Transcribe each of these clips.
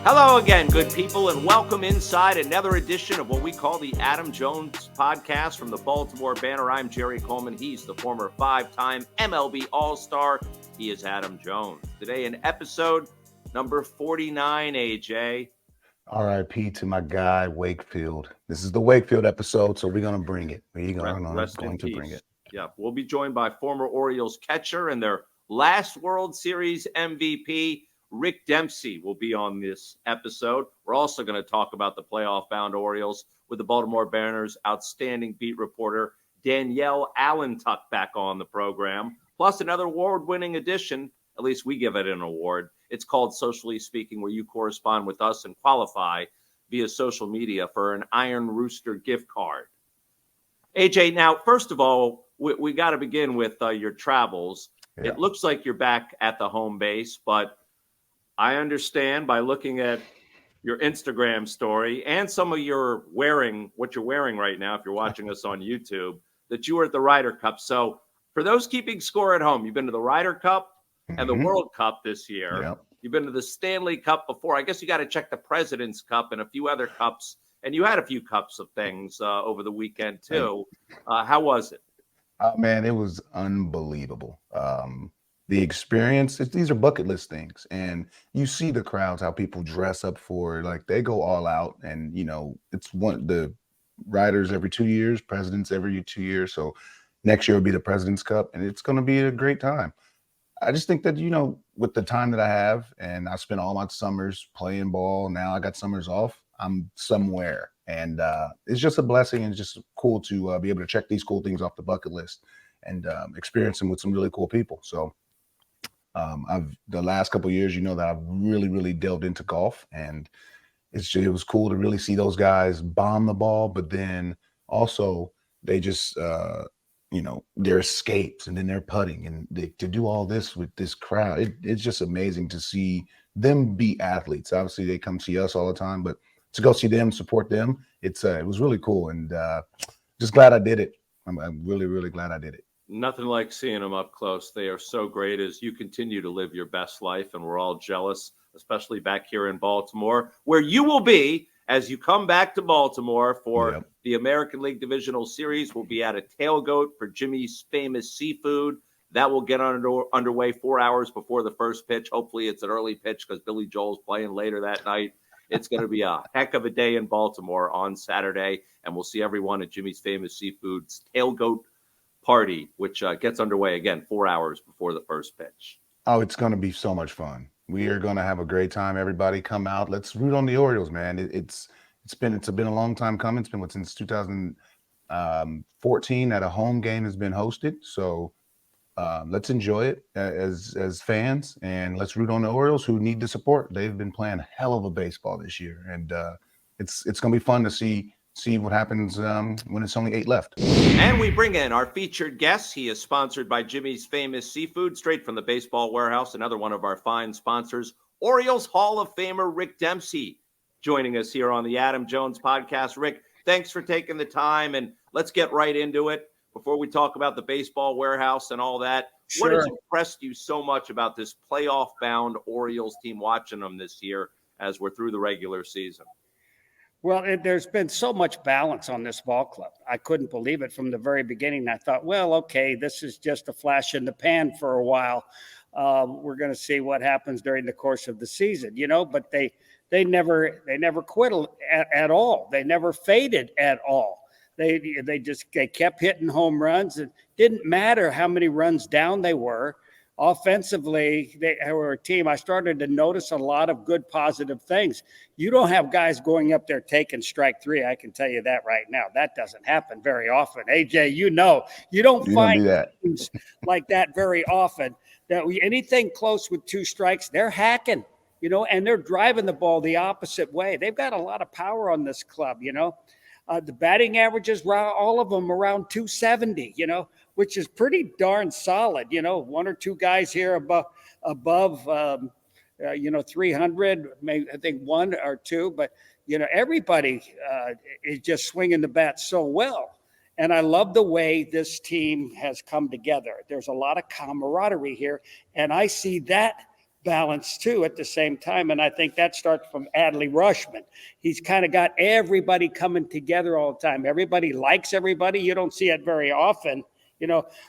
Hello again, good people, and welcome inside another edition of what we call the Adam Jones podcast from the Baltimore Banner. I'm Jerry Coleman. He's the former five-time MLB All-Star. He is Adam Jones. Today in episode number 49, AJ. R.I.P. to my guy, Wakefield. This is the Wakefield episode, so we're going to bring it. We're going to bring it. Yeah, we'll be joined by former Orioles catcher and their last World Series MVP, Rick Dempsey, will be on this episode. We're also going to talk about the playoff-bound Orioles with the Baltimore Banner's outstanding beat reporter, Danielle Allentuck, back on the program. Plus another award-winning edition, at least we give it an award. It's called Socially Speaking, where you correspond with us and qualify via social media for an Iron Rooster gift card. AJ, now, first of all, we got to begin with your travels. Yeah. It looks like you're back at the home base, but I understand by looking at your Instagram story and some of what you're wearing right now, if you're watching us on YouTube, that you were at the Ryder Cup. So for those keeping score at home, you've been to the Ryder Cup and the World Cup this year. Yep. You've been to the Stanley Cup before. I guess you got to check the President's Cup and a few other cups. And you had a few cups of things over the weekend, too. How was it? Man, it was unbelievable. The experience, these are bucket list things. And you see the crowds, how people dress up for, like, they go all out. And, you know, it's the riders every 2 years, presidents every 2 years. So next year will be the President's Cup, and it's going to be a great time. I just think that, you know, with the time that I have, and I spent all my summers playing ball, now I got summers off, I'm somewhere. And it's just a blessing, and it's just cool to be able to check these cool things off the bucket list and experience them with some really cool people. So the last couple of years, you know, that I've really delved into golf, and it was cool to really see those guys bomb the ball, but then also they just you know, their escapes and then their putting, and to do all this with this crowd, it's just amazing to see them be athletes. Obviously, they come see us all the time, but to go see them, support them, it was really cool, and just glad I did it. I'm really glad I did it. Nothing like seeing them up close. They are so great as you continue to live your best life, and we're all jealous, especially back here in Baltimore, where you will be as you come back to Baltimore for the American League Divisional Series. We'll be at a tailgate for Jimmy's Famous Seafood. That will get underway 4 hours before the first pitch. Hopefully it's an early pitch because Billy Joel's playing later that night. It's going to be a heck of a day in Baltimore on Saturday, and we'll see everyone at Jimmy's Famous Seafood's tailgate party, which gets underway again 4 hours before the first pitch. Oh, it's going to be so much fun. We are going to have a great time. Everybody come out. Let's root on the Orioles, man. It's been a long time coming. It's been since 2014 that a home game has been hosted. So let's enjoy it as fans, and let's root on the Orioles, who need the support. They've been playing a hell of a baseball this year, and it's going to be fun to see what happens when it's only 8 left. And we bring in our featured guest. He is sponsored by Jimmy's Famous Seafood, straight from the Baseball Warehouse, another one of our fine sponsors, Orioles Hall of Famer Rick Dempsey, joining us here on the Adam Jones podcast. Rick, thanks for taking the time, and let's get right into it before we talk about the Baseball Warehouse and all that. Sure. What has impressed you so much about this playoff-bound Orioles team, watching them this year as we're through the regular season? Well, there's been so much balance on this ball club. I couldn't believe it from the very beginning. I thought, well, okay, this is just a flash in the pan for a while. We're going to see what happens during the course of the season, you know. But they never quit at all. They never faded at all. They kept hitting home runs. It didn't matter how many runs down they were. Offensively, they were a team. I started to notice a lot of good positive things. You don't have guys going up there taking strike three. I can tell you that right now. That doesn't happen very often. AJ, you know, you don't find teams like that very often. That anything close with 2 strikes, they're hacking, you know, and they're driving the ball the opposite way. They've got a lot of power on this club, you know. The batting averages, all of them around 270, you know, which is pretty darn solid. You know, 1 or 2 guys here above 300, maybe I think 1 or 2, but you know, everybody is just swinging the bat so well. And I love the way this team has come together. There's a lot of camaraderie here, and I see that balance too at the same time. And I think that starts from Adley Rushman. He's kind of got everybody coming together all the time. Everybody likes everybody. You don't see it very often.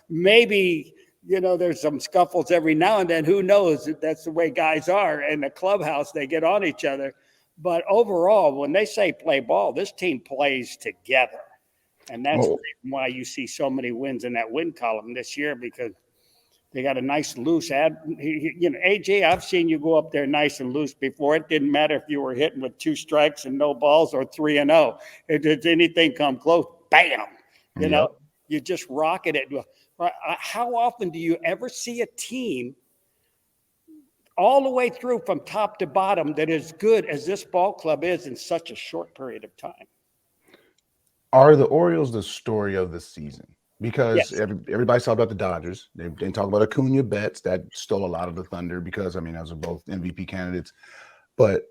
Maybe, there's some scuffles every now and then. Who knows? That's the way guys are in the clubhouse. They get on each other. But overall, when they say play ball, this team plays together. And that's why you see so many wins in that win column this year, because they got a nice loose AJ, I've seen you go up there nice and loose before. It didn't matter if you were hitting with 2 strikes and no balls or 3-0. Did anything come close, bam, you just rocket it. How often do you ever see a team all the way through from top to bottom that is good as this ball club is in such a short period of time? Are the Orioles the story of the season? Because Yes. everybody's talking about the Dodgers. They didn't talk about Acuna Betts. That stole a lot of the thunder because, those are both MVP candidates. But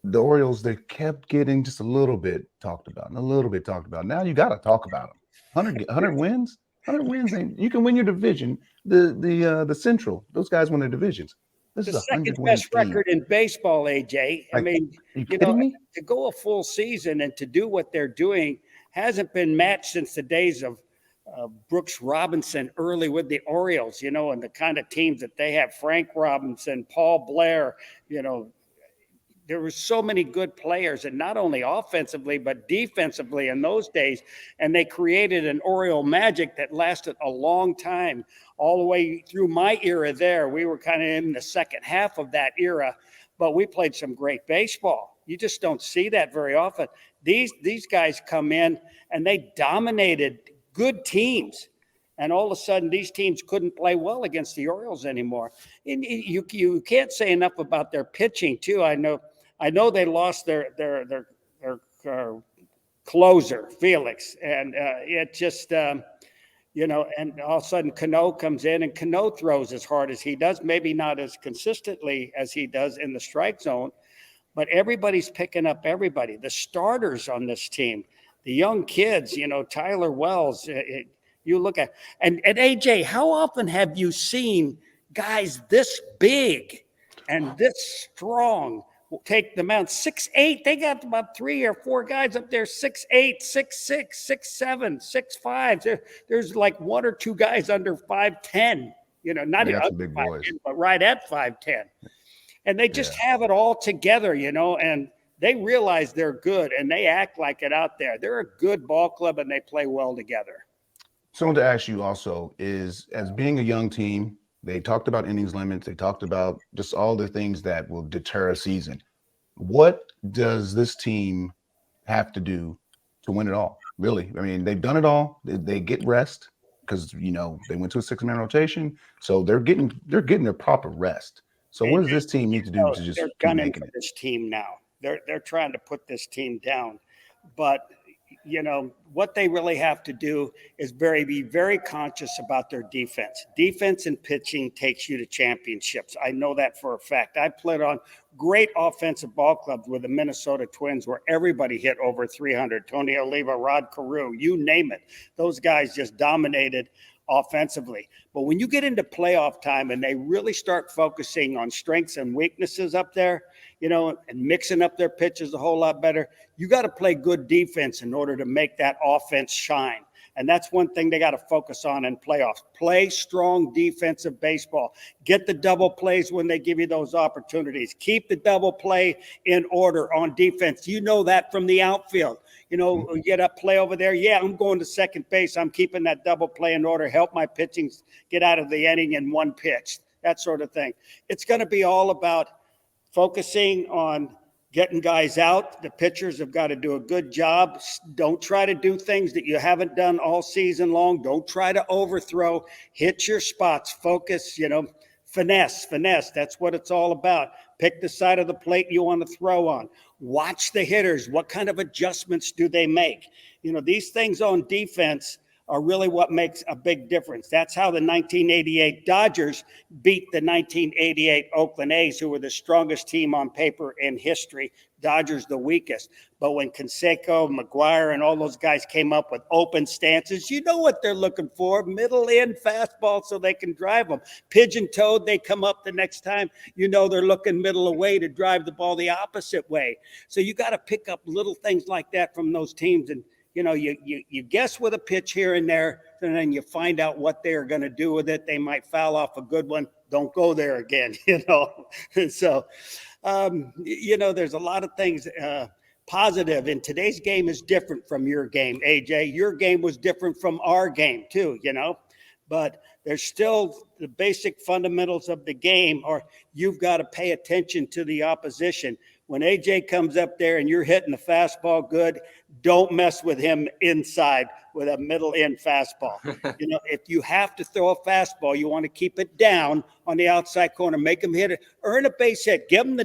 the Orioles, they kept getting just a little bit talked about. Now you got to talk about them. 100 wins? 100 wins, you can win your division. The Central, those guys won their divisions. This The is a 100 second win best team. record in baseball, AJ. Are you kidding me? To go a full season and to do what they're doing hasn't been matched since the days of Brooks Robinson early with the Orioles, and the kind of teams that they have. Frank Robinson, Paul Blair, there were so many good players, and not only offensively, but defensively in those days. And they created an Oriole magic that lasted a long time, all the way through my era there. We were kind of in the second half of that era, but we played some great baseball. You just don't see that very often. These guys come in and they dominated good teams. And all of a sudden, these teams couldn't play well against the Orioles anymore. And you can't say enough about their pitching too. I know they lost their closer, Felix, and it just and all of a sudden Cano comes in, and Cano throws as hard as he does, maybe not as consistently as he does in the strike zone, but everybody's picking up everybody. The starters on this team, the young kids, Tyler Wells. You look at and AJ, how often have you seen guys this big and this strong take the mound? 6'8". They got about 3 or 4 guys up there, 6'8", 6'6", 6'7", 6'5". There's like 1 or 2 guys under 5'10". Not even under 5'10", but right at 5'10". And they just have it all together, and they realize they're good and they act like it out there. They're a good ball club and they play well together. Someone to ask you also is, as being a young team, they talked about innings limits. They talked about just all the things that will deter a season. What does this team have to do to win it all? Really? They've done it all. They get rest because, they went to a 6-man rotation. So they're getting their proper rest. So what does this team need to do to just keep making it? This team now. They're trying to put this team down. But what they really have to do is be very conscious about their defense. Defense and pitching takes you to championships. I know that for a fact. I played on great offensive ball clubs with the Minnesota Twins where everybody hit over 300. Tony Oliva, Rod Carew, you name it. Those guys just dominated offensively. But when you get into playoff time and they really start focusing on strengths and weaknesses up there, and mixing up their pitches a whole lot better, you got to play good defense in order to make that offense shine. And that's one thing they got to focus on in playoffs. Play strong defensive baseball. Get the double plays when they give you those opportunities. Keep the double play in order on defense. You know that from the outfield. Get a play over there. Yeah, I'm going to second base. I'm keeping that double play in order. Help my pitching get out of the inning in one pitch. That sort of thing. It's going to be all about focusing on getting guys out. The pitchers have got to do a good job. Don't try to do things that you haven't done all season long. Don't try to overthrow. Hit your spots. Focus, finesse. That's what it's all about. Pick the side of the plate you want to throw on. Watch the hitters. What kind of adjustments do they make? These things on defense are really what makes a big difference. That's how the 1988 Dodgers beat the 1988 Oakland A's, who were the strongest team on paper in history. Dodgers the weakest. But when Canseco, McGuire, and all those guys came up with open stances, you know what they're looking for. Middle in fastball so they can drive them. Pigeon-toed, they come up the next time. You know they're looking middle away to drive the ball the opposite way. So you got to pick up little things like that from those teams. And, you know, you guess with a pitch here and there, and then you find out what they're going to do with it. They might foul off a good one. Don't go there again, you know. So, you know, there's a lot of things positive. And today's game is different from your game, AJ. Your game was different from our game too, you know. But there's still the basic fundamentals of the game, or you've got to pay attention to the opposition. When AJ comes up there and you're hitting the fastball good, don't mess with him inside with a middle in fastball. You know, if you have to throw a fastball, you want to keep it down on the outside corner, make him hit it, earn a base hit, give him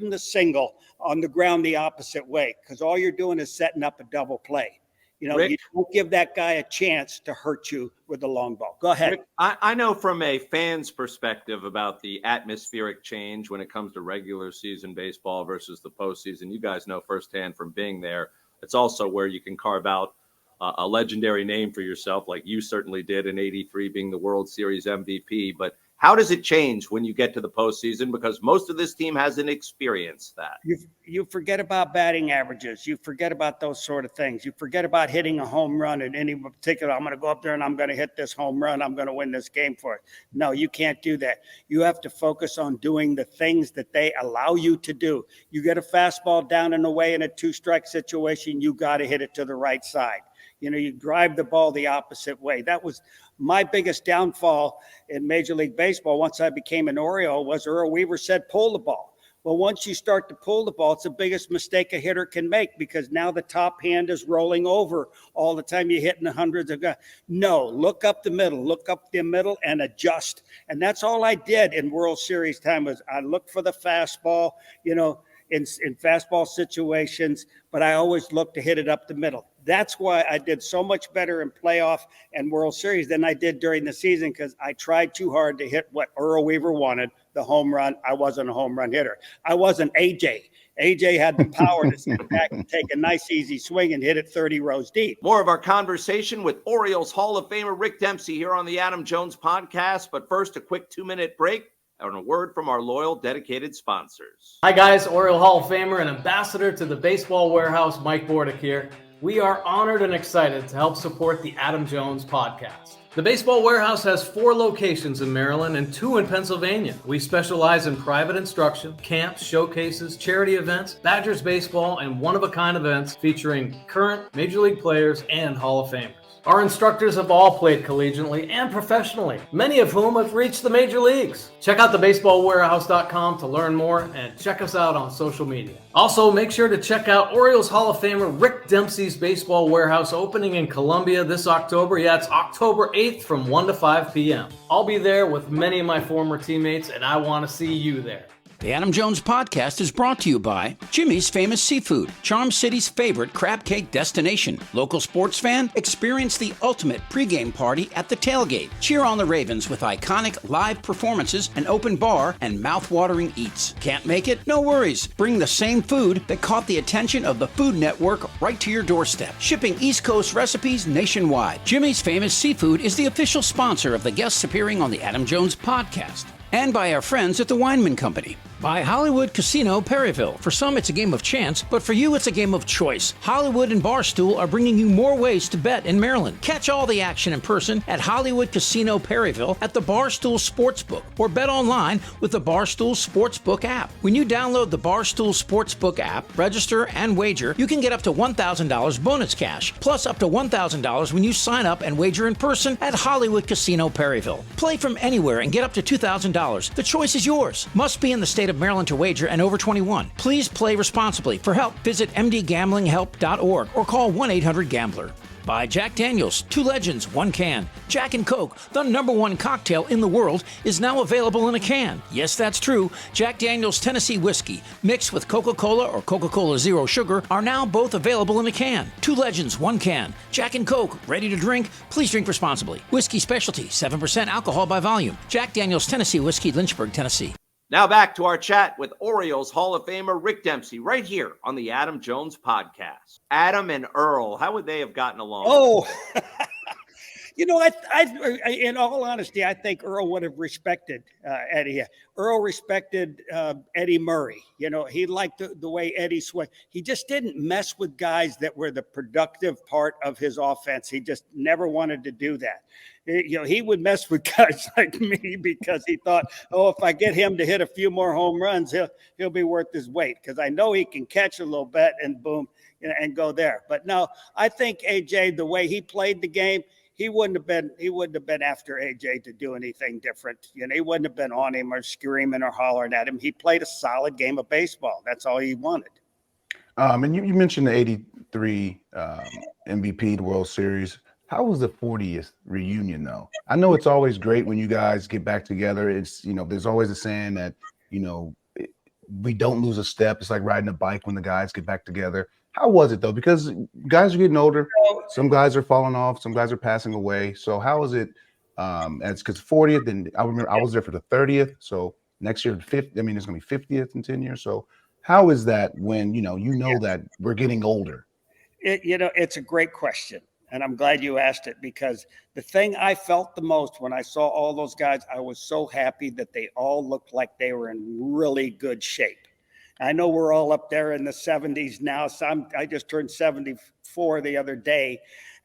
the single on the ground the opposite way, because all you're doing is setting up a double play. You know, Rick, you don't give that guy a chance to hurt you with the long ball. Go ahead. Rick, I know from a fan's perspective about the atmospheric change when it comes to regular season baseball versus the postseason. You guys know firsthand from being there. It's also where you can carve out a legendary name for yourself, like you certainly did in '83, being the World Series MVP. But how does it change when you get to the postseason? Because most of this team hasn't experienced that. You forget about batting averages. You forget about those sort of things. You forget about hitting a home run in any particular. I'm going to go up there and I'm going to hit this home run. I'm going to win this game for it. No, you can't do that. You have to focus on doing the things that they allow you to do. You get a fastball down and away in a 2-strike situation, you got to hit it to the right side. You know, you drive the ball the opposite way. That was my biggest downfall in Major League Baseball once I became an Oriole, was Earl Weaver said, pull the ball. Well, once you start to pull the ball, it's the biggest mistake a hitter can make, because now the top hand is rolling over all the time. You're hitting the hundreds of guys. No, look up the middle and adjust. And that's all I did in World Series time, was I looked for the fastball, you know, in fastball situations, but I always looked to hit it up the middle. That's why I did so much better in playoff and World Series than I did during the season, because I tried too hard to hit what Earl Weaver wanted, the home run. I wasn't a home run hitter. I wasn't AJ. AJ had the power to sit back and take a nice, easy swing and hit it 30 rows deep. More of our conversation with Orioles Hall of Famer Rick Dempsey here on the Adam Jones podcast. But first, a quick 2-minute break and a word from our loyal, dedicated sponsors. Hi, guys. Oriole Hall of Famer and ambassador to the Baseball Warehouse, Mike Bordick here. We are honored and excited to help support the Adam Jones podcast. The Baseball Warehouse has 4 locations in Maryland and 2 in Pennsylvania. We specialize in private instruction, camps, showcases, charity events, Badgers baseball, and one-of-a-kind events featuring current Major League players and Hall of Famers. Our instructors have all played collegiately and professionally, many of whom have reached the major leagues. Check out thebaseballwarehouse.com to learn more, and check us out on social media. Also, make sure to check out Orioles Hall of Famer Rick Dempsey's Baseball Warehouse opening in Columbia this October. Yeah, it's October 8th from 1 to 5 p.m. I'll be there with many of my former teammates, and I want to see you there. The Adam Jones podcast is brought to you by Jimmy's Famous Seafood, Charm City's favorite crab cake destination. Local sports fan, experience the ultimate pregame party at the tailgate. Cheer on the Ravens with iconic live performances, an open bar, and mouth-watering eats. Can't make it? No worries. Bring the same food that caught the attention of the Food Network right to your doorstep. Shipping East Coast recipes nationwide. Jimmy's Famous Seafood is the official sponsor of the guests appearing on the Adam Jones podcast. And by our friends at the Weinman Company. By Hollywood Casino Perryville. For some, it's a game of chance, but for you, it's a game of choice. Hollywood and Barstool are bringing you more ways to bet in Maryland. Catch all the action in person at Hollywood Casino Perryville at the Barstool Sportsbook, or bet online with the Barstool Sportsbook app. When you download the Barstool Sportsbook app, register, and wager, you can get up to $1,000 bonus cash, plus up to $1,000 when you sign up and wager in person at Hollywood Casino Perryville. Play from anywhere and get up to $2,000. The choice is yours. Must be in the state of Maryland to wager and over 21. Please play responsibly. For help, visit mdgamblinghelp.org or call 1-800-GAMBLER. by Jack Daniels, 2 legends, 1 can. Jack and Coke, the #1 cocktail in the world, is now available in a can. Yes, that's true. Jack Daniels Tennessee Whiskey, mixed with Coca-Cola or Coca-Cola Zero Sugar, are now both available in a can. 2 legends, 1 can. Jack and Coke, ready to drink? Please drink responsibly. Whiskey Specialty, 7% alcohol by volume. Jack Daniels Tennessee Whiskey, Lynchburg, Tennessee. Now back to our chat with Orioles Hall of Famer Rick Dempsey right here on the Adam Jones podcast. Adam and Earl, how would they have gotten along? Oh, in all honesty, I think Earl would have respected Eddie. Earl respected Eddie Murray. He liked the way Eddie swung. He just didn't mess with guys that were the productive part of his offense. He just never wanted to do that. He would mess with guys like me because he thought, if I get him to hit a few more home runs, he'll be worth his weight, because I know he can catch a little bit and boom, and go there. But no, I think AJ, the way he played the game, he wouldn't have been after AJ to do anything different. He wouldn't have been on him or screaming or hollering at him. He played a solid game of baseball. That's all he wanted. And you mentioned the '83 MVP, the World Series. How was the 40th reunion, though? I know it's always great when you guys get back together. It's, there's always a saying that, we don't lose a step. It's like riding a bike when the guys get back together. How was it, though? Because guys are getting older. Some guys are falling off. Some guys are passing away. So how is it? Because 40th, and I remember I was there for the 30th. So next year, 50th. I mean, it's going to be 50th in 10 years. So how is that when, that we're getting older? It's a great question. And I'm glad you asked it, because the thing I felt the most when I saw all those guys, I was so happy that they all looked like they were in really good shape. I know we're all up there in the 70s now. So I just turned 74 the other day.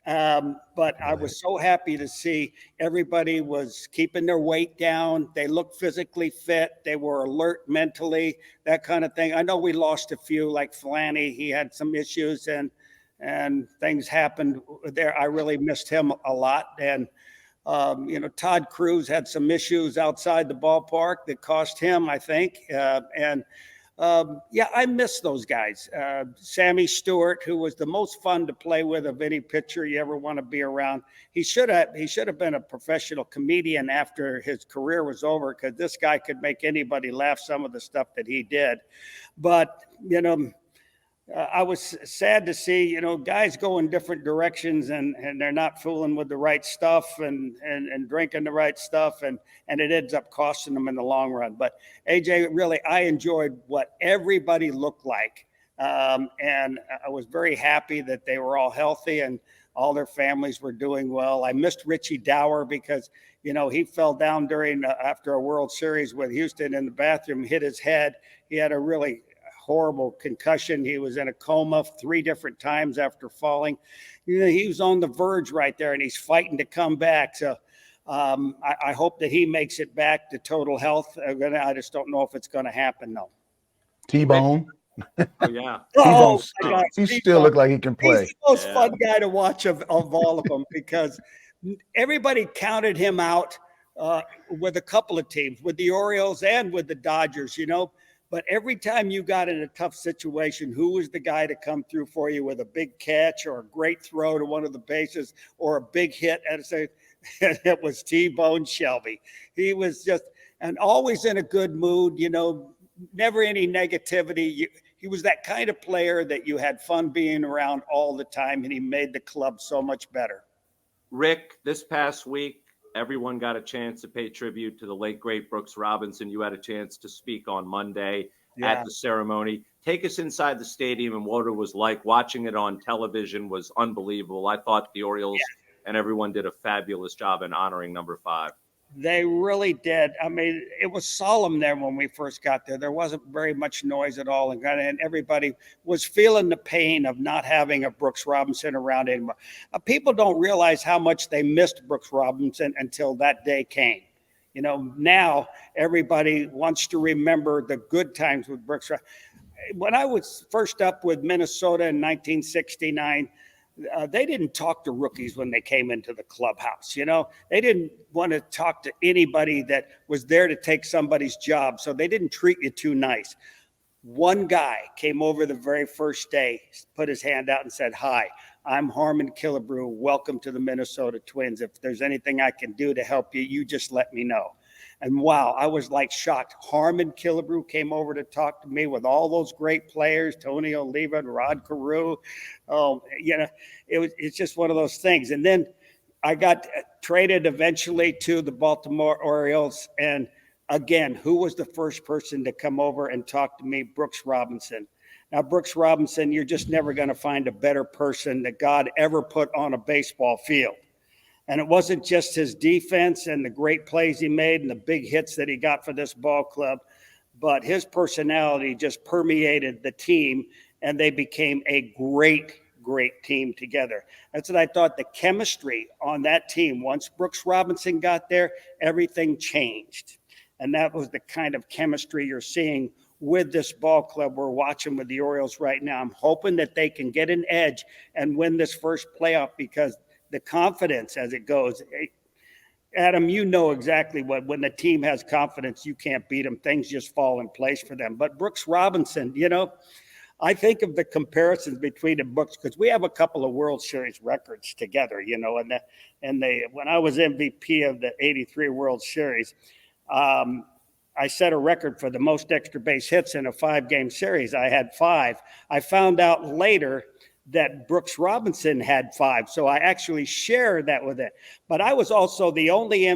But I was so happy to see everybody was keeping their weight down. They looked physically fit. They were alert mentally, that kind of thing. I know we lost a few, like Flanny. He had some issues and things happened there. I really missed him a lot. And, Todd Cruz had some issues outside the ballpark that cost him, I think. I miss those guys. Sammy Stewart, who was the most fun to play with of any pitcher you ever want to be around. He should have been a professional comedian after his career was over, because this guy could make anybody laugh, some of the stuff that he did. But, I was sad to see, guys go in different directions and they're not fooling with the right stuff and drinking the right stuff, and it ends up costing them in the long run. But AJ, really, I enjoyed what everybody looked like. And I was very happy that they were all healthy and all their families were doing well. I missed Richie Dower because, he fell down after a World Series with Houston in the bathroom, hit his head. He had a really horrible concussion. He was in a coma 3 different times after falling. He was on the verge right there, and he's fighting to come back. So I hope that he makes it back to total health. I just don't know if it's going to happen, though. T-Bone. Oh, yeah. He still look like he can play. He's the most fun guy to watch of all of them, because everybody counted him out with a couple of teams, with the Orioles and with the Dodgers, But every time you got in a tough situation, who was the guy to come through for you with a big catch or a great throw to one of the bases or a big hit? And it was T-Bone Shelby. He was just, and always in a good mood, never any negativity. He was that kind of player that you had fun being around all the time, and he made the club so much better. Rick, this past week, everyone got a chance to pay tribute to the late, great Brooks Robinson. You had a chance to speak on Monday at the ceremony. Take us inside the stadium and what it was like. Watching it on television was unbelievable. I thought the Orioles and everyone did a fabulous job in honoring number 5. They really did. I mean, it was solemn there when we first got there. There wasn't very much noise at all. And everybody was feeling the pain of not having a Brooks Robinson around anymore. People don't realize how much they missed Brooks Robinson until that day came. Now everybody wants to remember the good times with Brooks. When I was first up with Minnesota in 1969, they didn't talk to rookies when they came into the clubhouse. They didn't want to talk to anybody that was there to take somebody's job. So they didn't treat you too nice. One guy came over the very first day, put his hand out and said, "Hi, I'm Harmon Killebrew. Welcome to the Minnesota Twins. If there's anything I can do to help you, you just let me know. And wow, I was like shocked. Harmon Killebrew came over to talk to me with all those great players, Tony Oliva and Rod Carew. It's just one of those things. And then I got traded eventually to the Baltimore Orioles. And again, who was the first person to come over and talk to me? Brooks Robinson. Now, Brooks Robinson, you're just never going to find a better person that God ever put on a baseball field. And it wasn't just his defense and the great plays he made and the big hits that he got for this ball club, but his personality just permeated the team, and they became a great team together. That's what I thought. The chemistry on that team, once Brooks Robinson got there, everything changed. And that was the kind of chemistry you're seeing with this ball club we're watching with the Orioles right now. I'm hoping that they can get an edge and win this first playoff, because the confidence as it goes. Adam, you know exactly when the team has confidence, you can't beat them. Things just fall in place for them. But Brooks Robinson, I think of the comparisons between the Brooks, because we have a couple of World Series records together, when I was MVP of the 83 World Series, I set a record for the most extra base hits in a 5-game series. I had 5. I found out later that Brooks Robinson had 5. So I actually shared that with it. But I was also the only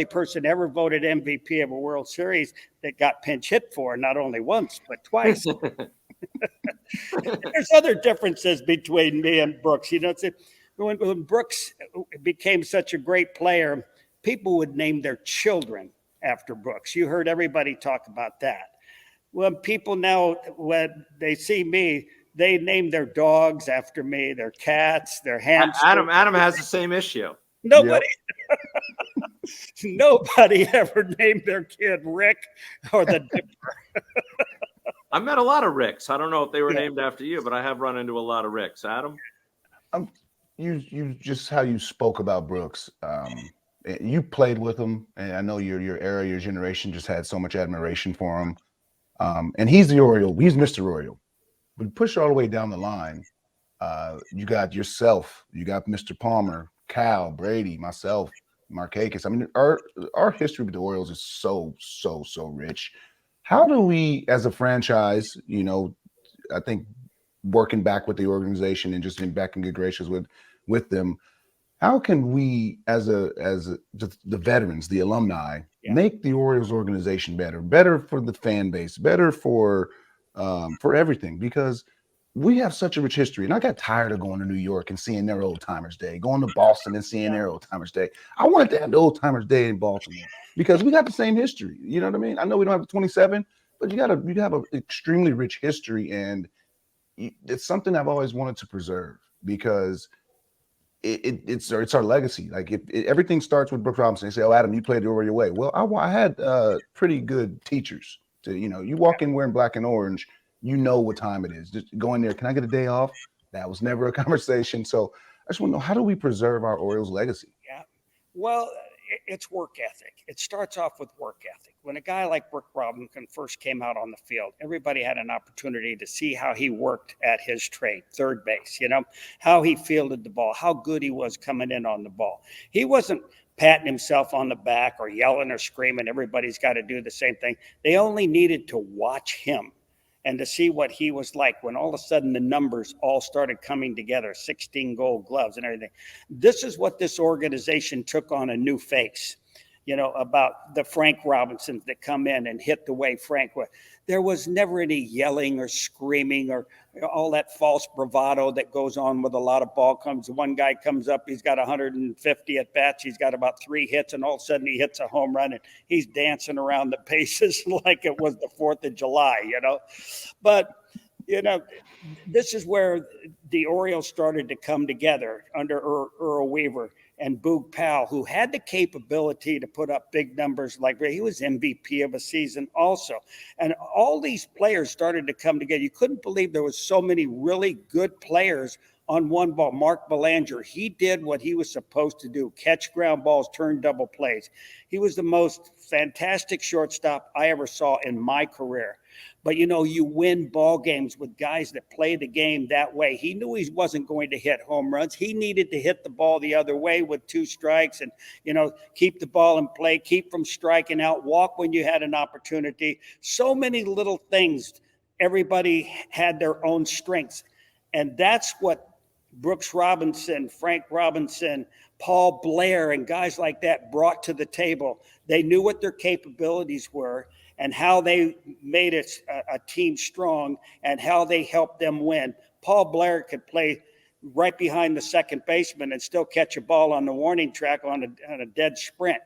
person ever voted MVP of a World Series that got pinch hit for, not only once, but twice. There's other differences between me and Brooks. When Brooks became such a great player, people would name their children after Brooks. You heard everybody talk about that. When people now, when they see me, they name their dogs after me, their cats, their hamsters. Adam has the same issue. Nobody ever named their kid Rick or the Dipper. I met a lot of Ricks. I don't know if they were named after you, but I have run into a lot of Ricks. Adam? You just how you spoke about Brooks. You played with him, and I know your era, your generation just had so much admiration for him. And he's the Oriole. He's Mr. Oriole. But push all the way down the line, you got yourself, you got Mr. Palmer, Cal, Brady, myself, Markakis. I mean, our history with the Orioles is so rich. How do we, as a franchise, I think working back with the organization and just being back in good graces with them, how can we, as the veterans, the alumni, make the Orioles organization better for the fan base, better for everything? Because we have such a rich history. And I got tired of going to New York and seeing their Old Timers Day, going to Boston and seeing their Old Timers Day. I wanted to have the Old Timers Day in Baltimore because we got the same history. You know what I mean? I know we don't have the 27, but you have an extremely rich history, and it's something I've always wanted to preserve because it's our legacy. Like if everything starts with Brooks Robinson, they say, "Oh, Adam, you played the Oriole way." Well, I had pretty good teachers. You walk in wearing black and orange, you know what time it is. Just go in there. Can I get a day off? That was never a conversation. So I just want to know, how do we preserve our Orioles legacy? Yeah, well, it's work ethic. It starts off with work ethic. When a guy like Brooks Robinson first came out on the field, everybody had an opportunity to see how he worked at his trade, third base, how he fielded the ball, how good he was coming in on the ball. He wasn't patting himself on the back or yelling or screaming. Everybody's got to do the same thing. They only needed to watch him and to see what he was like when all of a sudden the numbers all started coming together, 16 gold gloves and everything. This is what this organization took on a new face, about the Frank Robinsons that come in and hit the way Frank was. There was never any yelling or screaming or all that false bravado that goes on with a lot of ball comes. One guy comes up, he's got 150 at bats, he's got about 3 hits, and all of a sudden he hits a home run and he's dancing around the bases like it was the 4th of July, But, this is where the Orioles started to come together under Earl Weaver and Boog Powell, who had the capability to put up big numbers. Like he was MVP of a season also. And all these players started to come together. You couldn't believe there was so many really good players on one ball. Mark Belanger, he did what he was supposed to do, catch ground balls, turn double plays. He was the most fantastic shortstop I ever saw in my career. But, you win ball games with guys that play the game that way. He knew he wasn't going to hit home runs. He needed to hit the ball the other way with 2 strikes and, keep the ball in play, keep from striking out, walk when you had an opportunity. So many little things. Everybody had their own strengths. And that's what Brooks Robinson, Frank Robinson, Paul Blair, and guys like that brought to the table. They knew what their capabilities were and how they made a team strong and how they helped them win. Paul Blair could play right behind the second baseman and still catch a ball on the warning track on a dead sprint.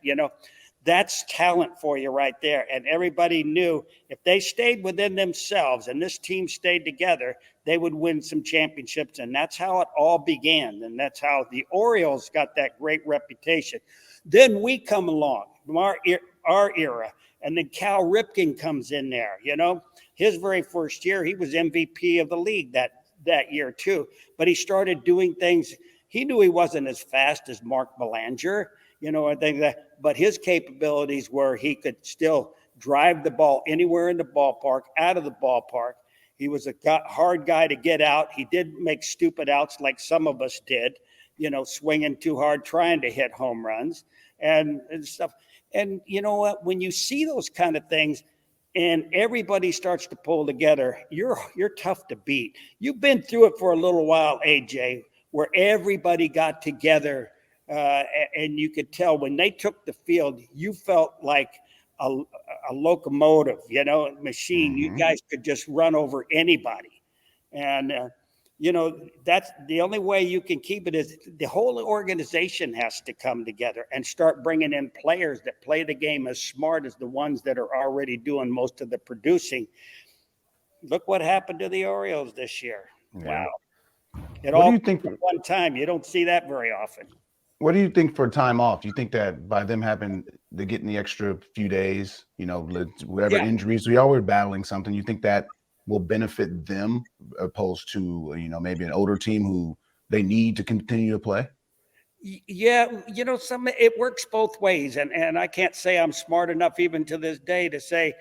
That's talent for you right there. And everybody knew if they stayed within themselves and this team stayed together, they would win some championships. And that's how it all began. And that's how the Orioles got that great reputation. Then we come along, our era, and then Cal Ripken comes in there. His very first year, he was MVP of the league that year too. But he started doing things. He knew he wasn't as fast as Mark Belanger, I think that, but his capabilities were he could still drive the ball anywhere in the ballpark, out of the ballpark. He was a hard guy to get out. He did make stupid outs like some of us did, swinging too hard, trying to hit home runs and stuff. And you know what? When you see those kind of things and everybody starts to pull together, you're tough to beat. You've been through it for a little while, AJ, where everybody got together. And you could tell when they took the field, you felt like a locomotive, machine. Mm-hmm. You guys could just run over anybody. And, that's the only way you can keep it is the whole organization has to come together and start bringing in players that play the game as smart as the ones that are already doing most of the producing. Look what happened to the Orioles this year. Yeah. Wow. What do you think at one time? You don't see that very often. What do you think for time off? Do you think that by them having to get in the extra few days, whatever injuries, we all were battling something, you think that will benefit them opposed to, maybe an older team who they need to continue to play? Yeah, it works both ways. And I can't say I'm smart enough even to this day to say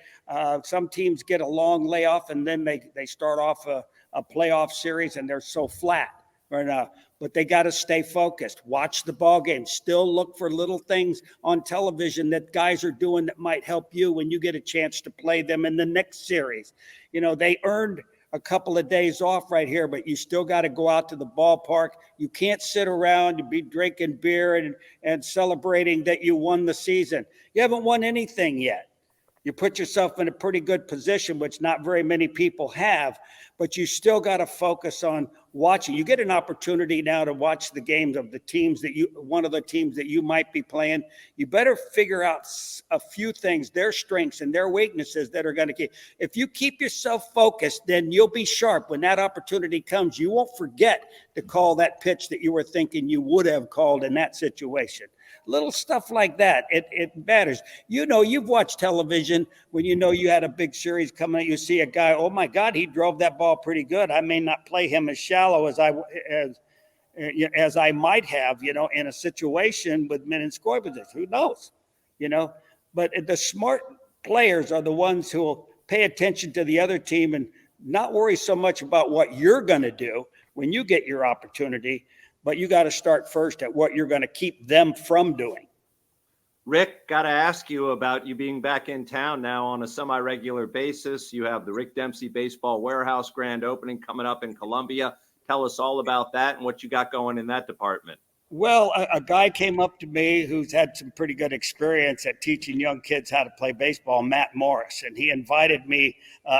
some teams get a long layoff and then they start off a playoff series and they're so flat right now. But they got to stay focused, watch the ball game, still look for little things on television that guys are doing that might help you when you get a chance to play them in the next series. They earned a couple of days off right here, but you still got to go out to the ballpark. You can't sit around and be drinking beer and celebrating that you won the season. You haven't won anything yet. You put yourself in a pretty good position, which not very many people have, but you still got to focus on watching. You get an opportunity now to watch the games of one of the teams that you might be playing. You better figure out a few things, their strengths and their weaknesses that are going to keep. If you keep yourself focused, then you'll be sharp. When that opportunity comes, you won't forget to call that pitch that you were thinking you would have called in that situation. Little stuff like that, it matters. You've watched television when you had a big series coming out. You see a guy, oh my God, he drove that ball pretty good. I may not play him as shallow as I might have, in a situation with men in scoring position. Who knows, But the smart players are the ones who will pay attention to the other team and not worry so much about what you're going to do when you get your opportunity. But you got to start first at what you're going to keep them from doing. Rick, got to ask you about you being back in town now on a semi-regular basis. You have the Rick Dempsey Baseball Warehouse grand opening coming up in Columbia. Tell us all about that and what you got going in that department. Well, a guy came up to me who's had some pretty good experience at teaching young kids how to play baseball, Matt Morris, and he invited me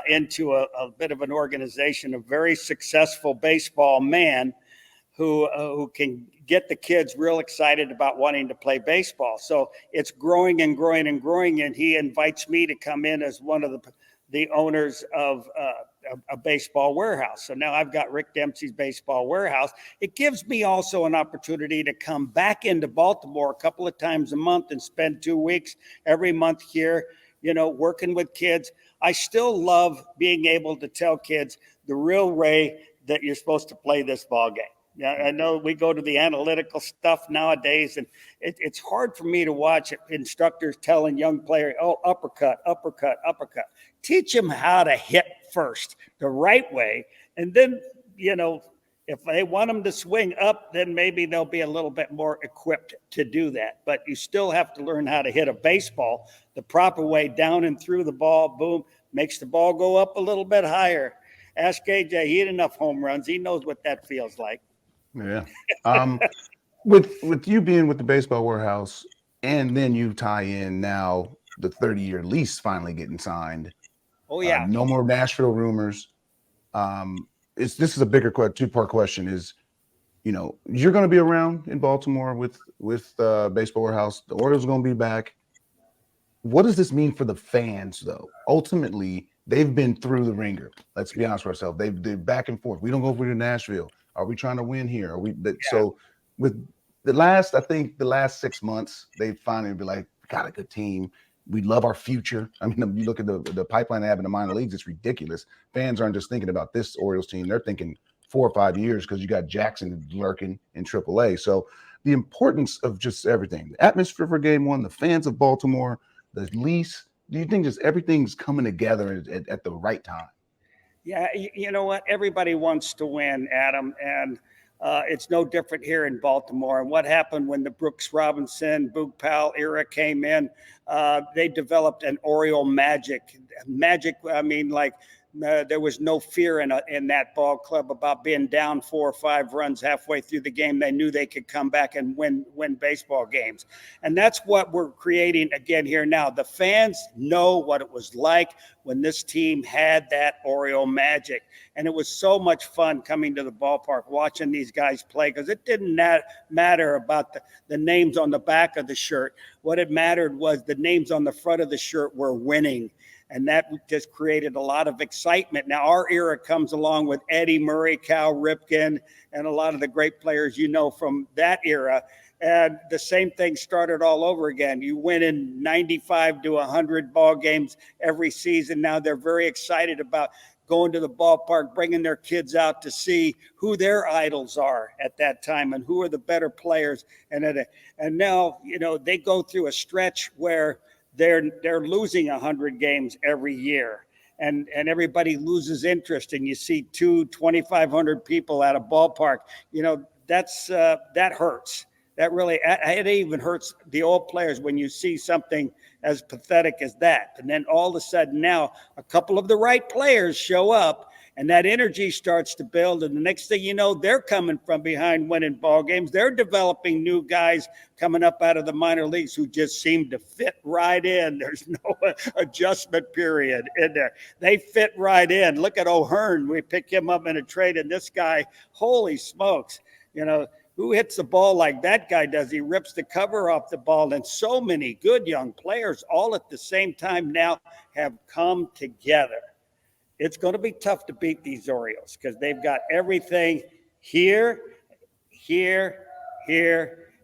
into a bit of an organization, a very successful baseball man who can get the kids real excited about wanting to play baseball. So it's growing and growing and growing, and he invites me to come in as one of the owners of a baseball warehouse. So now I've got Rick Dempsey's Baseball Warehouse. It gives me also an opportunity to come back into Baltimore a couple of times a month and spend 2 weeks every month here, working with kids. I still love being able to tell kids the real way that you're supposed to play this ball game. Yeah, I know we go to the analytical stuff nowadays, and it's hard for me to watch instructors telling young players, oh, uppercut, uppercut, uppercut. Teach them how to hit first the right way. And then, if they want them to swing up, then maybe they'll be a little bit more equipped to do that. But you still have to learn how to hit a baseball the proper way, down and through the ball, boom, makes the ball go up a little bit higher. Ask AJ, he hit enough home runs. He knows what that feels like. Yeah. With you being with the Baseball Warehouse, and then you tie in now the 30-year lease finally getting signed. Oh yeah. No more Nashville rumors. This is a bigger two-part question. Is you're going to be around in Baltimore with Baseball Warehouse. The Orioles are going to be back. What does this mean for the fans, though? Ultimately, they've been through the ringer. Let's be honest with ourselves. They're back and forth. We don't go over to Nashville. Are we trying to win here? Are we? Yeah. So with the last 6 months, they finally be like, got a good team. We love our future. I mean, you look at the pipeline they have in the minor leagues, it's ridiculous. Fans aren't just thinking about this Orioles team. They're thinking 4 or 5 years because you got Jackson lurking in AAA. So the importance of just everything, the atmosphere for game one, the fans of Baltimore, the lease, do you think just everything's coming together at the right time? Yeah, you know what? Everybody wants to win, Adam, and it's no different here in Baltimore. And what happened when the Brooks Robinson, Boog Powell era came in, they developed an Oriole magic. Magic, I mean, like there was no fear in that ball club about being down 4 or 5 runs halfway through the game. They knew they could come back and win baseball games. And that's what we're creating again here now. The fans know what it was like when this team had that Oriole magic. And it was so much fun coming to the ballpark, watching these guys play, because it didn't matter about the names on the back of the shirt. What it mattered was the names on the front of the shirt were winning. And that just created a lot of excitement. Now, our era comes along with Eddie Murray, Cal Ripken, and a lot of the great players from that era. And the same thing started all over again. You win in 95 to 100 ball games every season. Now they're very excited about going to the ballpark, bringing their kids out to see who their idols are at that time and who are the better players. And now, they go through a stretch where they're losing 100 games every year, and everybody loses interest, and you see 2,500 people at a ballpark. That hurts. That really, it even hurts the old players when you see something as pathetic as that. And then all of a sudden now a couple of the right players show up, and that energy starts to build. And the next thing you know, they're coming from behind winning ball games. They're developing new guys coming up out of the minor leagues who just seem to fit right in. There's no adjustment period in there. They fit right in. Look at O'Hearn. We pick him up in a trade, and this guy, holy smokes, who hits the ball like that guy does? He rips the cover off the ball. And so many good young players all at the same time now have come together. It's going to be tough to beat these Orioles because they've got everything here,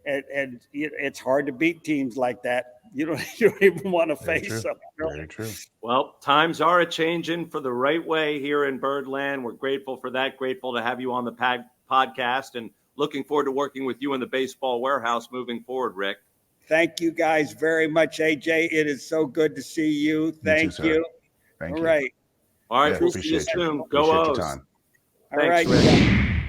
and it's hard to beat teams like that. You don't even want to face them. Very true. Well, times are a-changing for the right way here in Birdland. We're grateful for that. Grateful to have you on the podcast, and looking forward to working with you in the Baseball Warehouse moving forward, Rick. Thank you guys very much, AJ. It is so good to see you. Thank you. Thank you. All right. All right, we'll see you soon. Go O's. All Thanks, right. Rick.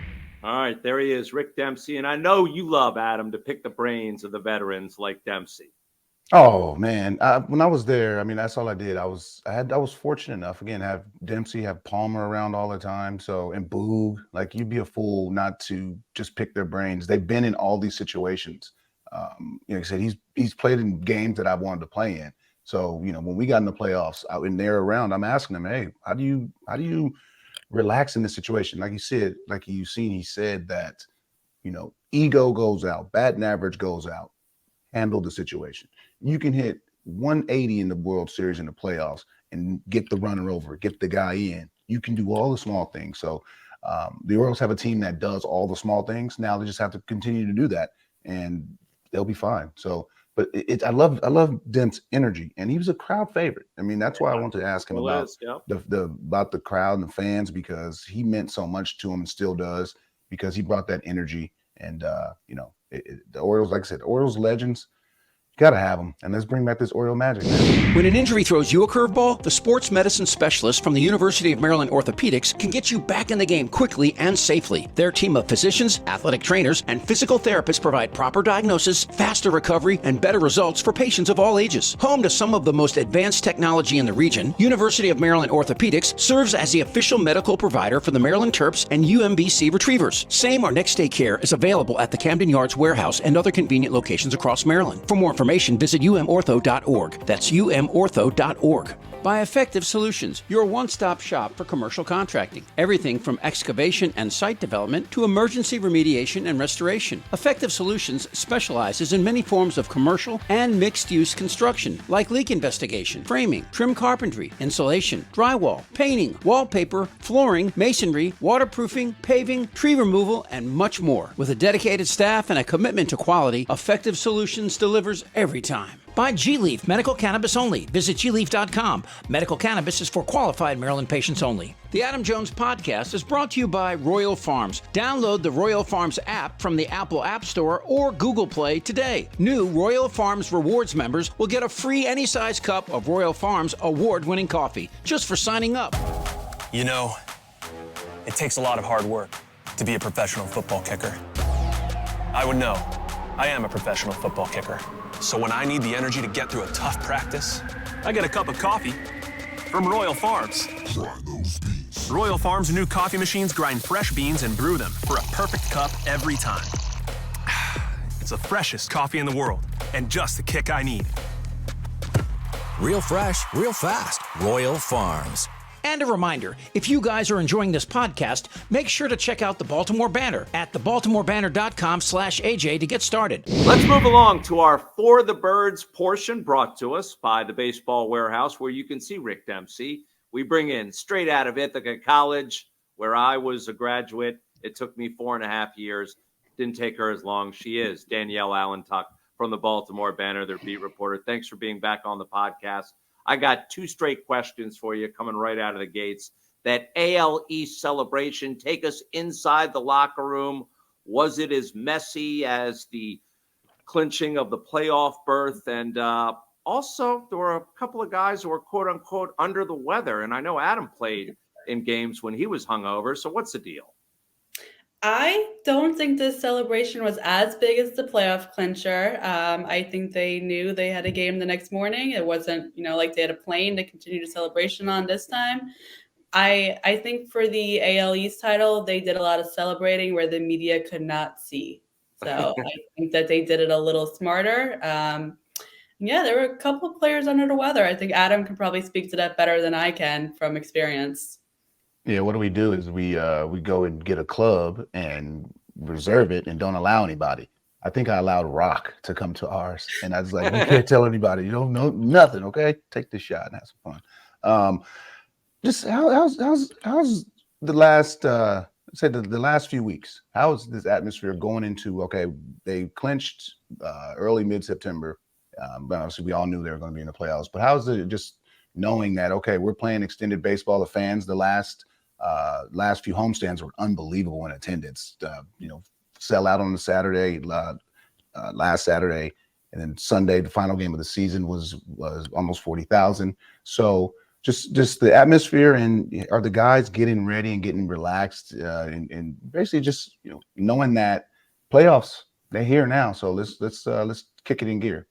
All right, there he is, Rick Dempsey. And I know you love, Adam, to pick the brains of the veterans like Dempsey. Oh man, when I was there, I mean, that's all I did. I was fortunate enough, again, have Dempsey, have Palmer around all the time. So, and Boog, like, you'd be a fool not to just pick their brains. They've been in all these situations. Like I said, he's played in games that I wanted to play in. So, when we got in the playoffs, out in there around, I'm asking him, hey, how do you relax in this situation? Like he said, like you've seen, he said that, ego goes out, batting average goes out, handle the situation. You can hit 180 in the World Series in the playoffs and get the runner over, get the guy in. You can do all the small things. So the Orioles have a team that does all the small things. Now they just have to continue to do that, and they'll be fine. So, but I love Demp's energy, and he was a crowd favorite. I mean, that's why I wanted to ask him about the crowd and the fans, because he meant so much to him and still does. because he brought that energy. And, the Orioles, like I said, the Orioles legends, got to have them. And let's bring back this Oriole magic, man. When an injury throws you a curveball, the sports medicine specialist from the University of Maryland Orthopedics can get you back in the game quickly and safely. Their team of physicians, athletic trainers, and physical therapists provide proper diagnosis, faster recovery, and better results for patients of all ages. Home to some of the most advanced technology in the region, University of Maryland Orthopedics serves as the official medical provider for the Maryland Terps and UMBC Retrievers. Same or next day care is available at the Camden Yards warehouse and other convenient locations across Maryland. For more information, visit umortho.org. That's umortho.org. By Effective Solutions, your one-stop shop for commercial contracting. Everything from excavation and site development to emergency remediation and restoration. Effective Solutions specializes in many forms of commercial and mixed-use construction, like leak investigation, framing, trim carpentry, insulation, drywall, painting, wallpaper, flooring, masonry, waterproofing, paving, tree removal, and much more. With a dedicated staff and a commitment to quality, Effective Solutions delivers every time. Buy G-Leaf Medical Cannabis only. Visit gleaf.com. Medical cannabis is for qualified Maryland patients only. The Adam Jones Podcast is brought to you by Royal Farms. Download the Royal Farms app from the Apple App Store or Google Play today. New Royal Farms Rewards members will get a free any size cup of Royal Farms award-winning coffee just for signing up. You know, it takes a lot of hard work to be a professional football kicker. I would know. I am a professional football kicker. So when I need the energy to get through a tough practice, I get a cup of coffee from Royal Farms. Try those beans. Royal Farms' new coffee machines grind fresh beans and brew them for a perfect cup every time. It's the freshest coffee in the world and just the kick I need. Real fresh, real fast. Royal Farms. And a reminder, if you guys are enjoying this podcast, make sure to check out the Baltimore Banner at thebaltimorebanner.com/AJ to get started. Let's move along to our For the Birds portion, brought to us by the Baseball Warehouse, where you can see Rick Dempsey. We bring in straight out of Ithaca College, where I was a graduate. It took me 4.5 years. Didn't take her as long. She is Danielle Allentuck from the Baltimore Banner, their beat reporter. Thanks for being back on the podcast. I got 2 straight questions for you coming right out of the gates. That AL East celebration, take us inside the locker room. Was it as messy as the clinching of the playoff berth? And also, there were a couple of guys who were, quote unquote, under the weather. And I know Adam played in games when he was hungover. So what's the deal? I don't think this celebration was as big as the playoff clincher. I think they knew they had a game the next morning. It wasn't, like they had a plane to continue the celebration on this time. I think for the AL East title, they did a lot of celebrating where the media could not see. So I think that they did it a little smarter. There were a couple of players under the weather. I think Adam can probably speak to that better than I can from experience. Yeah, what we do is we go and get a club and reserve it and don't allow anybody. I think I allowed Rock to come to ours, and I was like, "You can't tell anybody. You don't know nothing, okay? Take this shot and have some fun." Just how's the last the last few weeks? How is this atmosphere going into? Okay, they clinched early mid-September, but obviously we all knew they were going to be in the playoffs. But how's it just knowing that okay, we're playing extended baseball? The fans, the last few homestands were unbelievable in attendance. Sell out on the Saturday, last Saturday, and then Sunday, the final game of the season was almost 40,000. So just the atmosphere, and are the guys getting ready and getting relaxed, and basically just knowing that playoffs, they're here now. So let's kick it in gear.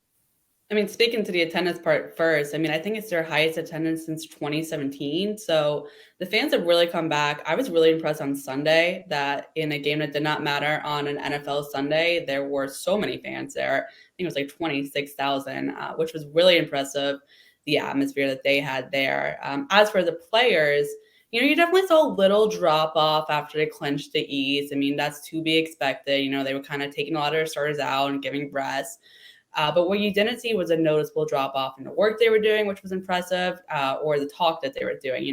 I mean, speaking to the attendance part first, I think it's their highest attendance since 2017. So the fans have really come back. I was really impressed on Sunday that in a game that did not matter on an NFL Sunday, there were so many fans there. I think it was like 26,000, which was really impressive, the atmosphere that they had there. As for the players, you definitely saw a little drop off after they clinched the East. That's to be expected. They were kind of taking a lot of their starters out and giving rest. But what you didn't see was a noticeable drop off in the work they were doing, which was impressive, or the talk that they were doing.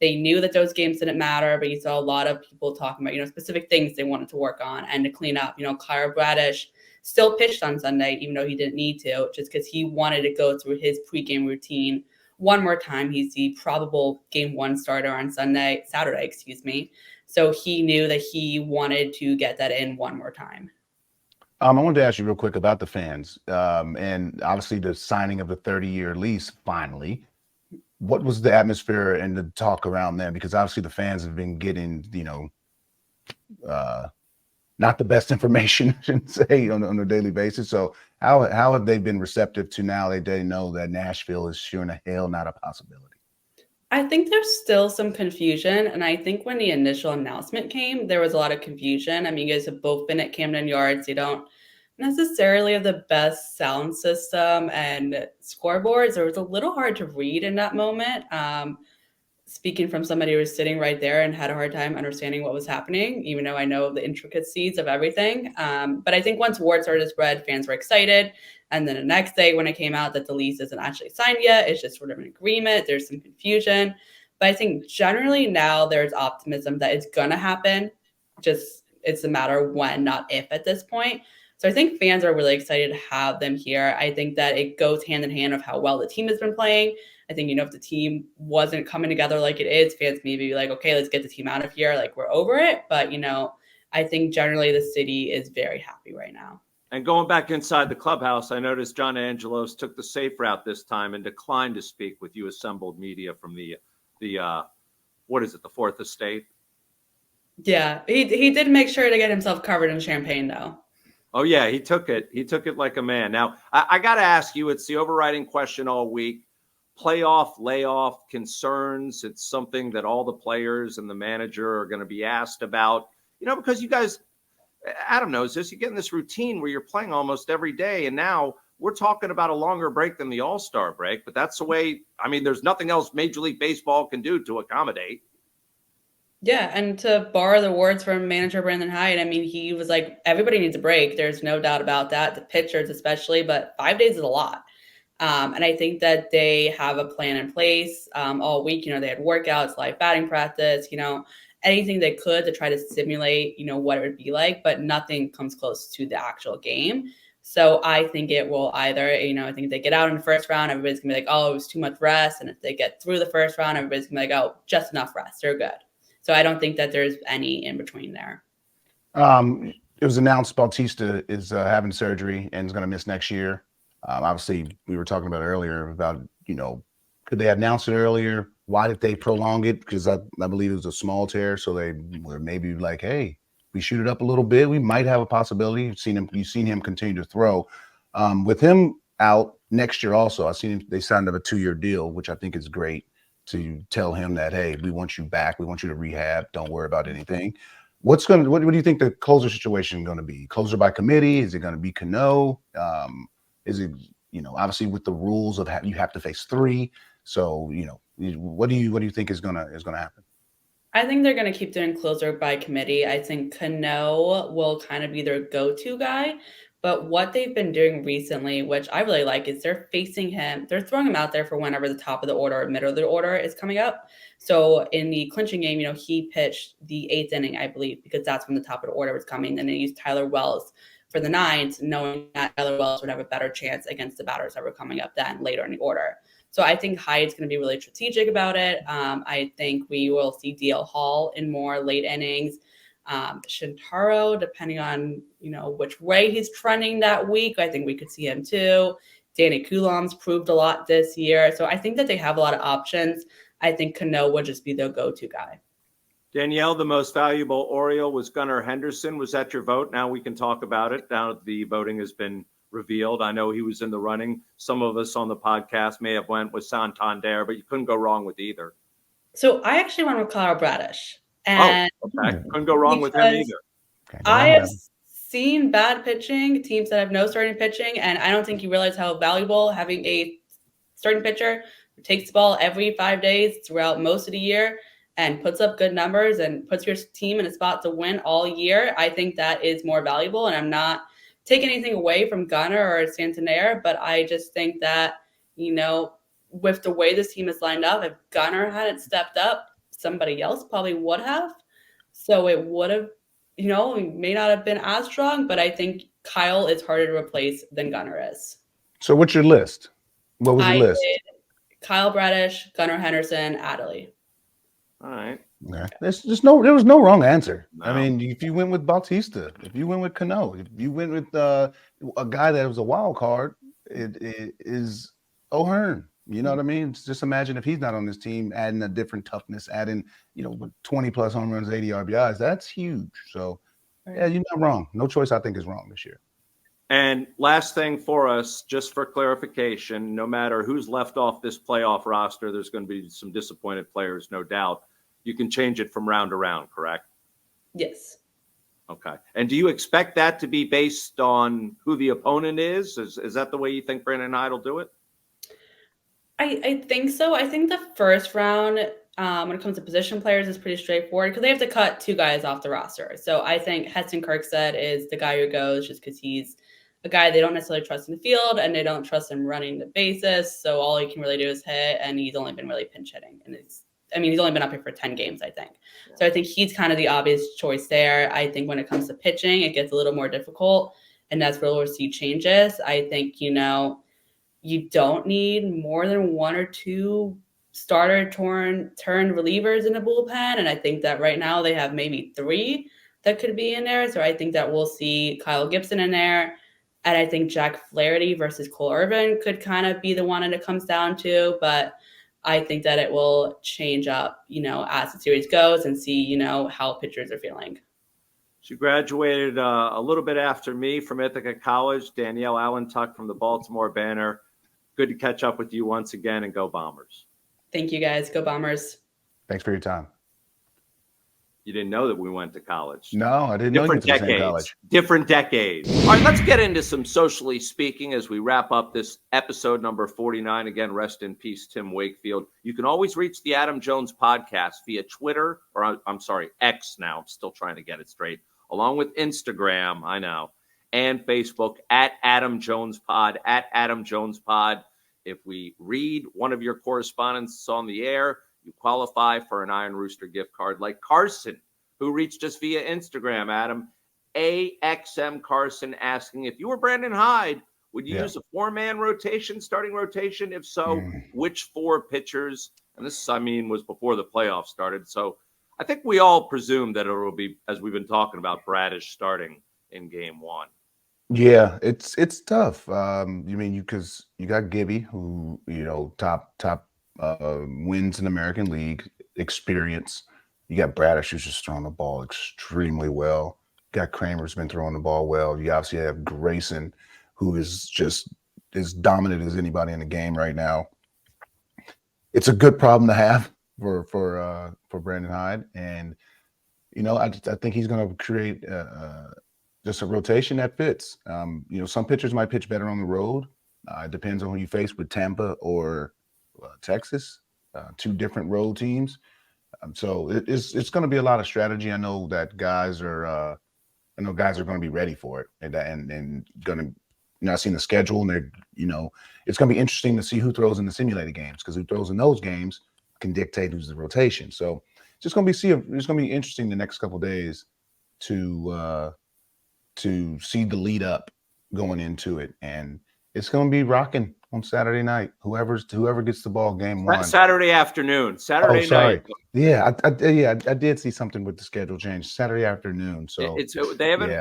They knew that those games didn't matter, but you saw a lot of people talking about, specific things they wanted to work on and to clean up. Kyle Bradish still pitched on Sunday, even though he didn't need to, just because he wanted to go through his pregame routine one more time. He's the probable game 1 starter on Saturday, So he knew that he wanted to get that in one more time. I wanted to ask you real quick about the fans, and obviously the signing of the 30-year lease finally. What was the atmosphere and the talk around them? Because obviously the fans have been getting, not the best information, I shouldn't say, on a daily basis. So how have they been receptive to now that they know that Nashville is sure in the hell not a possibility? I think there's still some confusion. And I think when the initial announcement came, there was a lot of confusion. I mean, you guys have both been at Camden Yards. You don't necessarily have the best sound system and scoreboards. It was a little hard to read in that moment. Speaking from somebody who was sitting right there and had a hard time understanding what was happening, even though I know the intricacies of everything. But I think once word started to spread, fans were excited. And then the next day when it came out that the lease isn't actually signed yet, it's just sort of an agreement. There's some confusion. But I think generally now there's optimism that it's going to happen. Just it's a matter of when, not if at this point. So I think fans are really excited to have them here. I think that it goes hand in hand of how well the team has been playing. I think, if the team wasn't coming together like it is, fans maybe be like, okay, let's get the team out of here. Like, we're over it. But, I think generally the city is very happy right now. And going back inside the clubhouse, I noticed John Angelos took the safe route this time and declined to speak with you assembled media from the what is it, the Fourth Estate? Yeah, he did make sure to get himself covered in champagne, though. Oh, yeah, he took it. He took it like a man. Now, I got to ask you, it's the overriding question all week. Playoff, layoff, concerns. It's something that all the players and the manager are going to be asked about, because you guys, Adam knows this, you get in this routine where you're playing almost every day. And now we're talking about a longer break than the All-Star break, but that's the way, there's nothing else Major League Baseball can do to accommodate. Yeah, and to borrow the words from manager Brandon Hyde, he was like, everybody needs a break. There's no doubt about that, the pitchers especially, but 5 days is a lot. And I think that they have a plan in place all week. They had workouts, live batting practice, anything they could to try to simulate, what it would be like, but nothing comes close to the actual game. So I think it will either, I think if they get out in the first round, everybody's going to be like, oh, it was too much rest. And if they get through the first round, everybody's going to be like, oh, just enough rest. They're good. So I don't think that there's any in between there. It was announced Bautista is having surgery and is going to miss next year. Obviously, we were talking about earlier about, could they have announced it earlier? Why did they prolong it? Because I believe it was a small tear. So they were maybe like, hey, we shoot it up a little bit. We might have a possibility. You've seen him continue to throw. With him out next year also, I've seen him, they signed up a 2-year deal, which I think is great, to tell him that, hey, we want you back. We want you to rehab. Don't worry about anything. What do you think the closer situation is going to be? Closer by committee? Is it going to be Cano? Is it, obviously with the rules of you have to face 3. So, what do you think is gonna happen? I think they're going to keep doing closer by committee. I think Cano will kind of be their go-to guy. But what they've been doing recently, which I really like, is they're facing him. They're throwing him out there for whenever the top of the order or middle of the order is coming up. So in the clinching game, he pitched the 8th inning, I believe, because that's when the top of the order was coming. And they used Tyler Wells for the 9th, knowing that Tyler Wells would have a better chance against the batters that were coming up then later in the order. So I think Hyde's going to be really strategic about it. I think we will see DL Hall in more late innings. Shintaro, depending on, which way he's trending that week, I think we could see him too. Danny Coulombe's proved a lot this year. So I think that they have a lot of options. I think Cano would just be their go-to guy. Danielle, the most valuable Oriole was Gunnar Henderson. Was that your vote? Now we can talk about it. Now the voting has been revealed. I know he was in the running. Some of us on the podcast may have went with Santander, but you couldn't go wrong with either. So I actually went with Kyle Bradish. And okay. Couldn't go wrong with him either. Okay, I have seen bad pitching, teams that have no starting pitching, and I don't think you realize how valuable having a starting pitcher who takes the ball every 5 days throughout most of the year and puts up good numbers and puts your team in a spot to win all year. I think that is more valuable, and I'm not taking anything away from Gunnar or Santander, but I just think that, with the way this team is lined up, if Gunnar hadn't stepped up, somebody else probably would have. So it would have, it may not have been as strong, but I think Kyle is harder to replace than Gunnar is. So what's your list? What was your list? Did Kyle Bradish, Gunnar Henderson, Adley. All right. Yeah. There was no wrong answer. No. I mean, if you went with Bautista, if you went with Cano, if you went with a guy that was a wild card, it is O'Hearn. You know what I mean? Just imagine if he's not on this team, adding a different toughness, adding 20 plus home runs, 80 RBIs. That's huge. So yeah, you're not wrong. No choice I think is wrong this year. And last thing for us, just for clarification, no matter who's left off this playoff roster, there's going to be some disappointed players, no doubt. You can change it from round to round, correct? Yes. Okay. And do you expect that to be based on who the opponent is? Is that the way you think Brandon Hyde will do it? I think so. I think the first round, when it comes to position players, is pretty straightforward because they have to cut 2 guys off the roster. So I think Heston Kjerstad is the guy who goes just because he's a guy they don't necessarily trust in the field and they don't trust him running the bases. So all he can really do is hit, and he's only been really pinch hitting. And he's only been up here for 10 games, I think. So I think he's kind of the obvious choice there. I think when it comes to pitching, it gets a little more difficult, and that's where we'll see changes. I think, you don't need more than 1 or 2 starter turned relievers in the bullpen. And I think that right now they have maybe 3 that could be in there. So I think that we'll see Kyle Gibson in there. And I think Jack Flaherty versus Cole Irvin could kind of be the one that it comes down to. But I think that it will change up, as the series goes and see, how pitchers are feeling. She graduated a little bit after me from Ithaca College, Danielle Allentuck from the Baltimore Banner. Good to catch up with you once again, and go Bombers. Thank you, guys. Go Bombers. Thanks for your time. You didn't know that we went to college. No, I didn't know you went to the same college. Different decades. All right, let's get into some socially speaking as we wrap up this episode number 49. Again, rest in peace, Tim Wakefield. You can always reach the Adam Jones podcast via Twitter, or I'm sorry, X now. I'm still trying to get it straight. Along with Instagram, I know, and Facebook at Adam Jones Pod, at Adam Jones Pod. If we read one of your correspondence on the air, you qualify for an Iron Rooster gift card, like Carson, who reached us via Instagram, Adam. AXM Carson asking, if you were Brandon Hyde, would you use a 4-man rotation, starting rotation? If so, which 4 pitchers? And this, was before the playoffs started. So I think we all presume that it will be, as we've been talking about, Bradish starting in game 1. Yeah, it's tough. Because you got Gibby, who top wins in the American League, experience. You got Bradish, who's just throwing the ball extremely well. You got Kramer's been throwing the ball well. You obviously have Grayson, who is just as dominant as anybody in the game right now. It's a good problem to have for Brandon Hyde, and I think he's going to create just a rotation that fits. Some pitchers might pitch better on the road. It depends on who you face with Tampa or Texas, 2 different road teams. So it's going to be a lot of strategy. I know that guys are going to be ready for it, and going to. I've seen the schedule, and they're it's going to be interesting to see who throws in the simulated games, because who throws in those games can dictate who's the rotation. So it's just going to be interesting the next couple of days to see the lead up going into it, and it's going to be rocking on Saturday night. Whoever gets the ball game 1. Saturday afternoon. Saturday night. Yeah, I did see something with the schedule change. Saturday afternoon. So they haven't.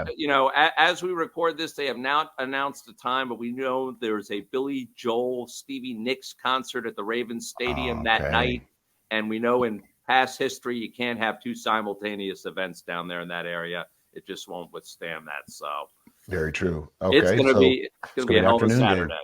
As we record this, they have not announced the time, but we know there's a Billy Joel, Stevie Nicks concert at the Ravens Stadium that night, and we know in past history you can't have 2 simultaneous events down there in that area. It just won't withstand that. So very true. Okay, it's going to be a hell of a Saturday. Game.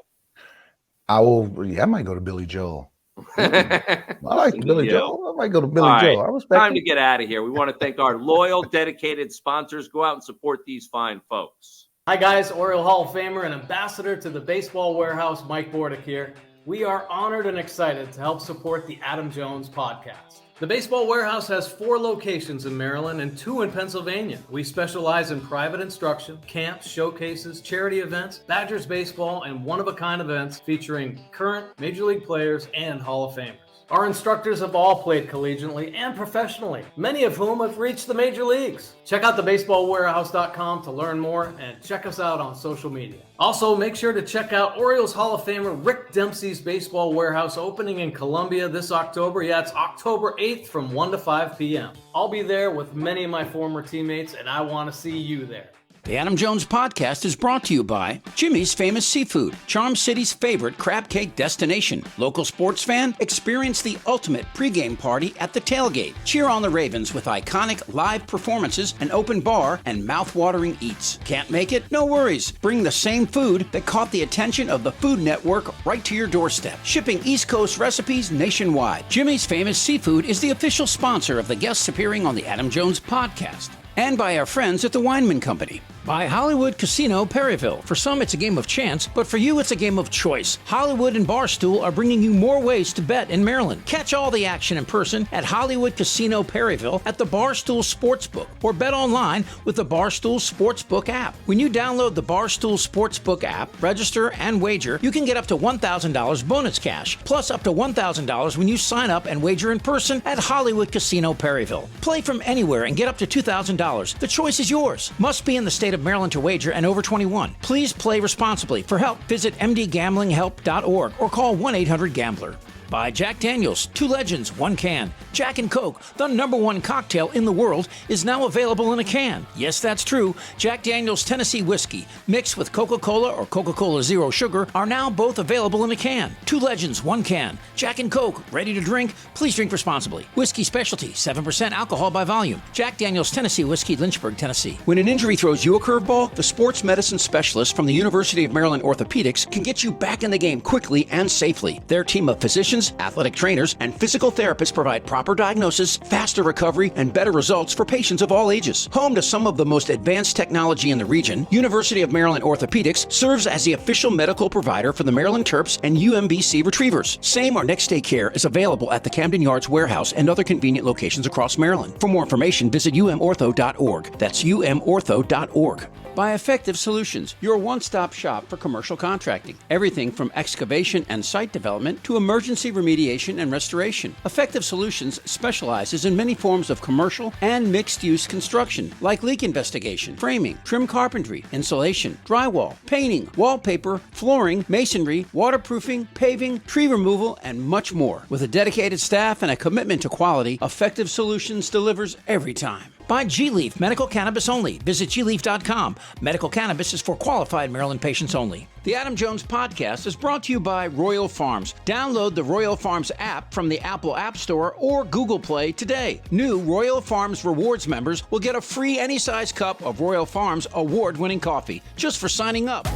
I might go to Billy Joel. I like Billy Joel. I might go to Billy Joel. I respect Time to get out of here. We want to thank our loyal, dedicated sponsors. Go out and support these fine folks. Hi, guys. Oriole Hall of Famer and ambassador to the Baseball Warehouse, Mike Bordick here. We are honored and excited to help support the Adam Jones podcast. The Baseball Warehouse has 4 locations in Maryland and 2 in Pennsylvania. We specialize in private instruction, camps, showcases, charity events, Badgers baseball, and one-of-a-kind events featuring current Major League players and Hall of Famers. Our instructors have all played collegiately and professionally, many of whom have reached the major leagues. Check out thebaseballwarehouse.com to learn more and check us out on social media. Also, make sure to check out Orioles Hall of Famer Rick Dempsey's Baseball Warehouse opening in Columbia this October. Yeah, it's October 8th from 1 to 5 p.m. I'll be there with many of my former teammates, and I want to see you there. The Adam Jones Podcast is brought to you by Jimmy's Famous Seafood, Charm City's favorite crab cake destination. Local sports fan, experience the ultimate pregame party at the tailgate. Cheer on the Ravens with iconic live performances, an open bar, and mouth-watering eats. Can't make it? No worries. Bring the same food that caught the attention of the Food Network right to your doorstep. Shipping East Coast recipes nationwide. Jimmy's Famous Seafood is the official sponsor of the guests appearing on the Adam Jones Podcast. And by our friends at the Weinman Company. By Hollywood Casino Perryville. For some, it's a game of chance, but for you, it's a game of choice. Hollywood and Barstool are bringing you more ways to bet in Maryland. Catch all the action in person at Hollywood Casino Perryville at the Barstool Sportsbook, or bet online with the Barstool Sportsbook app. When you download the Barstool Sportsbook app, register, and wager, you can get up to $1,000 bonus cash, plus up to $1,000 when you sign up and wager in person at Hollywood Casino Perryville. Play from anywhere and get up to $2,000. The choice is yours. Must be in the state of Maryland to wager and over 21. Please play responsibly. For help, visit mdgamblinghelp.org or call 1-800-GAMBLER. By Jack Daniels, 2 legends, 1 can. Jack and Coke, the #1 cocktail in the world, is now available in a can. Yes, that's true. Jack Daniels Tennessee Whiskey, mixed with Coca-Cola or Coca-Cola Zero Sugar, are now both available in a can. 2 legends, 1 can. Jack and Coke, ready to drink? Please drink responsibly. Whiskey Specialty, 7% alcohol by volume. Jack Daniels Tennessee Whiskey, Lynchburg, Tennessee. When an injury throws you a curveball, the sports medicine specialist from the University of Maryland Orthopedics can get you back in the game quickly and safely. Their team of physicians, athletic trainers, and physical therapists provide proper diagnosis, faster recovery, and better results for patients of all ages. Home to some of the most advanced technology in the region, University of Maryland Orthopedics serves as the official medical provider for the Maryland Terps and UMBC Retrievers. Same or next day care is available at the Camden Yards Warehouse and other convenient locations across Maryland. For more information, visit umortho.org. That's umortho.org. By Effective Solutions, your one-stop shop for commercial contracting. Everything from excavation and site development to emergency remediation and restoration. Effective Solutions specializes in many forms of commercial and mixed-use construction, like leak investigation, framing, trim carpentry, insulation, drywall, painting, wallpaper, flooring, masonry, waterproofing, paving, tree removal, and much more. With a dedicated staff and a commitment to quality, Effective Solutions delivers every time. By G-Leaf Medical Cannabis Only. Visit gleaf.com. Medical cannabis is for qualified Maryland patients only. The Adam Jones Podcast is brought to you by Royal Farms. Download the Royal Farms app from the Apple App Store or Google Play today. New Royal Farms Rewards members will get a free any-size cup of Royal Farms award-winning coffee just for signing up.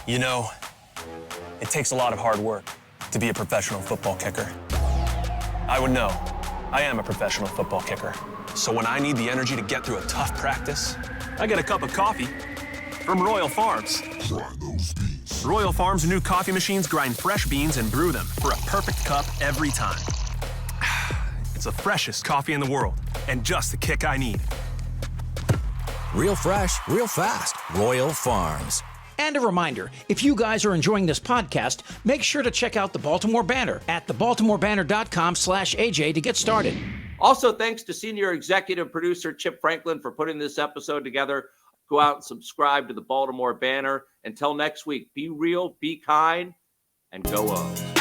You know, it takes a lot of hard work to be a professional football kicker. I would know. I am a professional football kicker. So when I need the energy to get through a tough practice, I get a cup of coffee from Royal Farms. Royal Farms' new coffee machines grind fresh beans and brew them for a perfect cup every time. It's the freshest coffee in the world and just the kick I need. Real fresh, real fast. Royal Farms. And a reminder, if you guys are enjoying this podcast, make sure to check out the Baltimore Banner at thebaltimorebanner.com/AJ to get started. Also, thanks to senior executive producer Chip Franklin for putting this episode together. Go out and subscribe to the Baltimore Banner. Until next week, be real, be kind, and go O's.